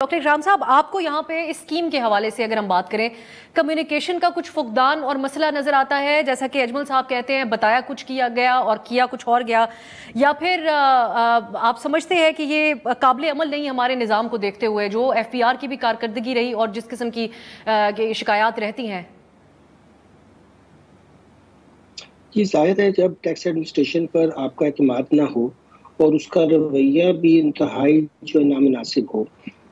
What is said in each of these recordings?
Doctor इकराम साहब, आपको यहाँ पे इस स्कीम के हवाले से अगर हम बात करें, कम्युनिकेशन का कुछ फुकदान और मसला नजर आता है, जैसा कि अजमल साहब कहते हैं बताया कुछ किया गया और किया कुछ और गया, या फिर आप समझते हैं कि ये काबिल अमल नहीं हमारे निज़ाम को देखते हुए, जो FPR की भी कारकर्दगी रही और जिस किस्म की शिकायत रहती हैं? ये जाहिर है, जब टैक्स एडमिनिस्ट्रेशन पर आपका एतमाद ना हो और उसका रवैया भी इंतहाई जो नामुनासिब हो,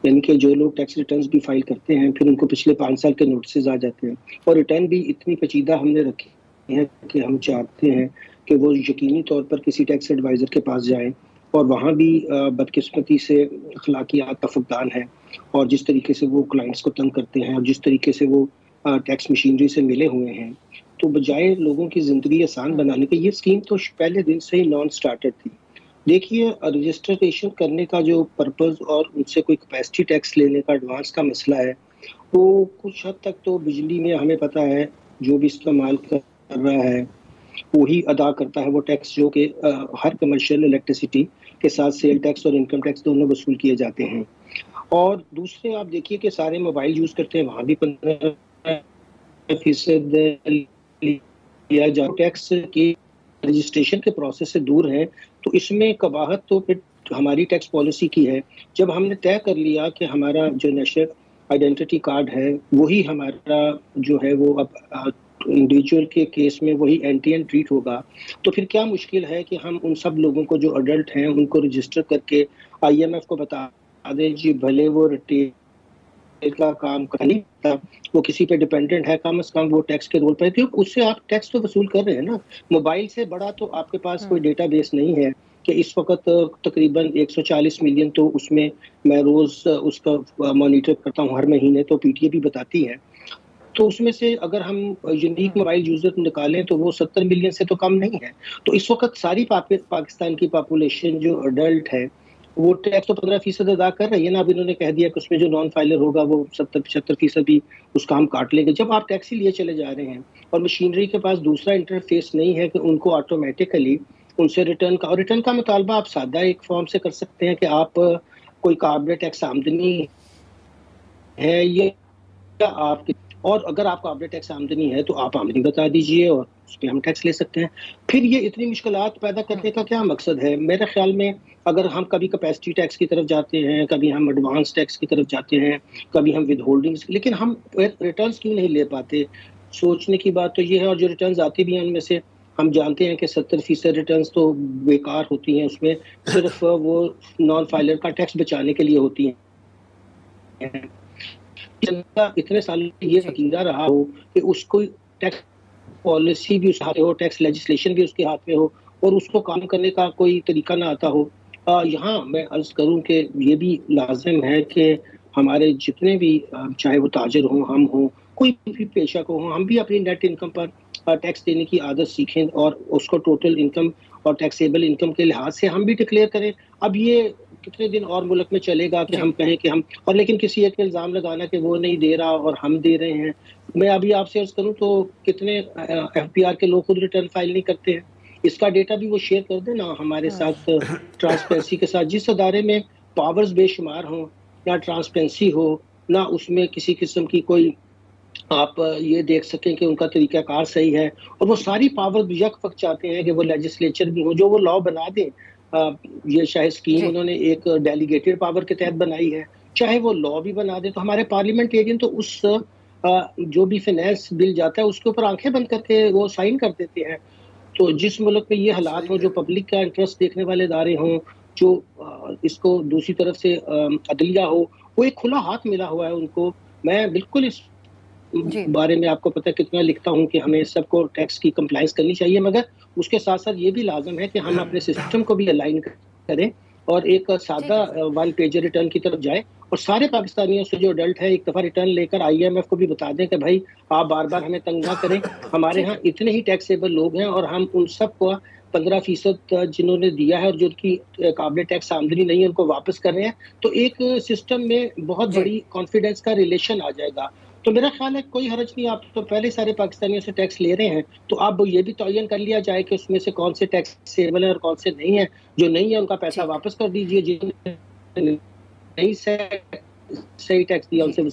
यानी कि जो लोग टैक्स रिटर्न्स भी फाइल करते हैं फिर उनको पिछले 5 साल के नोटिस आ जाते हैं, और रिटर्न भी इतनी पेचीदा हमने रखी है कि हम चाहते हैं कि वो यकीनी तौर पर किसी टैक्स एडवाइज़र के पास जाएं, और वहाँ भी बदकिस्मती से अखलाकियात का फुकदान है, और जिस तरीके से वो क्लाइंट्स को तंग करते हैं और जिस तरीके से वो टैक्स मशीनरी से मिले हुए हैं, तो बजाय लोगों की ज़िंदगी आसान बनाने के, ये स्कीम तो पहले दिन से ही नॉन स्टार्टर थी। देखिए, रजिस्ट्रेशन करने का जो पर्पस और उनसे कोई कैपेसिटी टैक्स लेने का एडवांस का मसला है, वो कुछ हद तक तो बिजली में हमें पता है जो भी इस्तेमाल कर रहा है वही अदा करता है वो टैक्स, जो कि हर कमर्शियल इलेक्ट्रिसिटी के साथ सेल टैक्स और इनकम टैक्स दोनों वसूल किए जाते हैं। और दूसरे आप देखिए कि सारे मोबाइल यूज़ करते हैं, वहाँ भी 15% लिया जा, टैक्स की रजिस्ट्रेशन के प्रोसेस से दूर है। तो इसमें कबाहत तो फिर हमारी टैक्स पॉलिसी की है। जब हमने तय कर लिया कि हमारा जो नेशनल आइडेंटिटी कार्ड है वही हमारा जो है वो अब इंडिविजुअल के केस में वही एंटी ट्रीट होगा, तो फिर क्या मुश्किल है कि हम उन सब लोगों को जो अडल्ट हैं उनको रजिस्टर करके IMF को बता दें जी, भले वो रिटेल का काम कर नहीं था, वो किसी पे डिपेंडेंट है, कम से कम वो टैक्स के रोल पर, क्योंकि उससे आप टैक्स तो वसूल कर रहे हैं ना। मोबाइल से बड़ा तो आपके पास कोई डेटाबेस नहीं है कि इस वक्त तकरीबन 140 मिलियन, तो उसमें मैं रोज उसका मॉनिटर करता हूँ हर महीने, तो PTA भी बताती है। तो उसमें से अगर हम यूनिक मोबाइल यूजर निकालें तो वो 70 मिलियन से तो कम नहीं है। तो इस वक्त सारी पाकिस्तान की पॉपुलेशन जो अडल्ट है वो टैक्स तो 15% अदा कर रही है ना। अब इन्होंने कह दिया कि उसमें जो नॉन फाइलर होगा वो 70-75% भी उसका हम काट लेंगे। जब आप टैक्स ही लिए चले जा रहे हैं और मशीनरी के पास दूसरा इंटरफेस नहीं है कि उनको ऑटोमेटिकली उनसे रिटर्न का मुतालबा आप सादा एक फॉर्म से कर सकते हैं कि आप कोई काबिल टैक्स आमदनी है या आप, और अगर आपको काबिल टैक्स आमदनी है तो आप आमदनी बता दीजिए और उस पर हम टैक्स ले सकते हैं। फिर ये इतनी मुश्किलात पैदा करने का क्या मकसद है? मेरे ख्याल में अगर हम कभी कैपेसिटी टैक्स की तरफ जाते हैं, कभी हम एडवांस टैक्स की तरफ जाते हैं, कभी हम विद होल्डिंग्स, लेकिन हम रिटर्न्स क्यों नहीं ले पाते? सोचने की बात तो ये है। और जो रिटर्न्स आती भी हैं उनमें से हम जानते हैं कि 70% रिटर्न्स तो बेकार होती हैं, उसमें सिर्फ वो नॉन फाइलर का टैक्स बचाने के लिए होती हैं। जनता इतने साल ये यकीन रहा हो कि उसको टैक्स पॉलिसी भी उसके हाथ में हो, टैक्स लेजिस्लेशन भी उसके हाथ में हो, और उसको काम करने का कोई तरीका ना आता हो। यहाँ मैं अर्ज करूं कि ये भी लाजिम है कि हमारे जितने भी चाहे वो ताजर हों, हम हों, कोई भी पेशा को हों, हम भी अपनी नेट इनकम पर टैक्स देने की आदत सीखें और उसको टोटल इनकम और टैक्सेबल इनकम के लिहाज से हम भी डिक्लेयर करें। अब ये कितने दिन और मुल्क में चलेगा कि हम कहें कि हम, और लेकिन किसी एक इल्ज़ाम लगाना कि वो नहीं दे रहा और हम दे रहे हैं। मैं अभी आपसे अर्ज करूं तो कितने FPR के लोग खुद रिटर्न फाइल नहीं करते हैं। इसका डेटा भी वो शेयर कर दें ना हमारे साथ, ट्रांसपेरेंसी के साथ। जिस अदारे में पावर्स बेशुमार हों, ना ट्रांसपेरेंसी हो, ना उसमें किसी किस्म की कोई आप ये देख सकें कि उनका तरीकाकार सही है, और वो सारी पावर यक वक्त चाहते हैं कि वो लेजिस्लेचर भी हो जो वो लॉ बना दें। ये शायद स्कीम उन्होंने एक डेलीगेटेड पावर के तहत बनाई है, चाहे वो लॉ भी बना दे, तो हमारे पार्लियामेंटेरियन तो उस जो भी फाइनेंस बिल जाता है उसके ऊपर आंखें बंद करके वो साइन कर देते हैं। तो जिस मुल्क में ये हालात हो, जो पब्लिक का इंटरेस्ट देखने वाले इदारे हों, जो इसको दूसरी तरफ से अदलिया हो, वो एक खुला हाथ मिला हुआ है उनको। मैं बिल्कुल इस बारे में, आपको पता है कितना लिखता हूँ कि हमें सबको टैक्स की कंप्लायंस करनी चाहिए, मगर उसके साथ साथ ये भी लाजम है कि हम अपने सिस्टम को भी अलाइन करें और एक सादा 1 पेज रिटर्न की तरफ जाए, और सारे पाकिस्तानियों से जो अडल्ट है एक दफ़ा रिटर्न लेकर IMF को भी बता दें कि भाई आप बार बार हमें तंग ना करें, हमारे यहाँ इतने ही टैक्सेबल लोग हैं और हम उन सबको 15% जिन्होंने दिया है और जो उनकी काबिल टैक्स आमदनी नहीं है उनको वापस कर रहे हैं। तो एक सिस्टम में बहुत बड़ी कॉन्फिडेंस का रिलेशन आ जाएगा। तो मेरा ख्याल है कोई हर्ज नहीं, आप तो पहले सारे पाकिस्तानियों से टैक्स ले रहे हैं, तो अब ये भी तयन कर लिया जाए कि उसमें से कौन से टैक्सेबल है और कौन से नहीं है। जो नहीं है उनका पैसा वापस कर दीजिए, जिन्हें नहीं सही टैक्स दिया, उनसे वसूल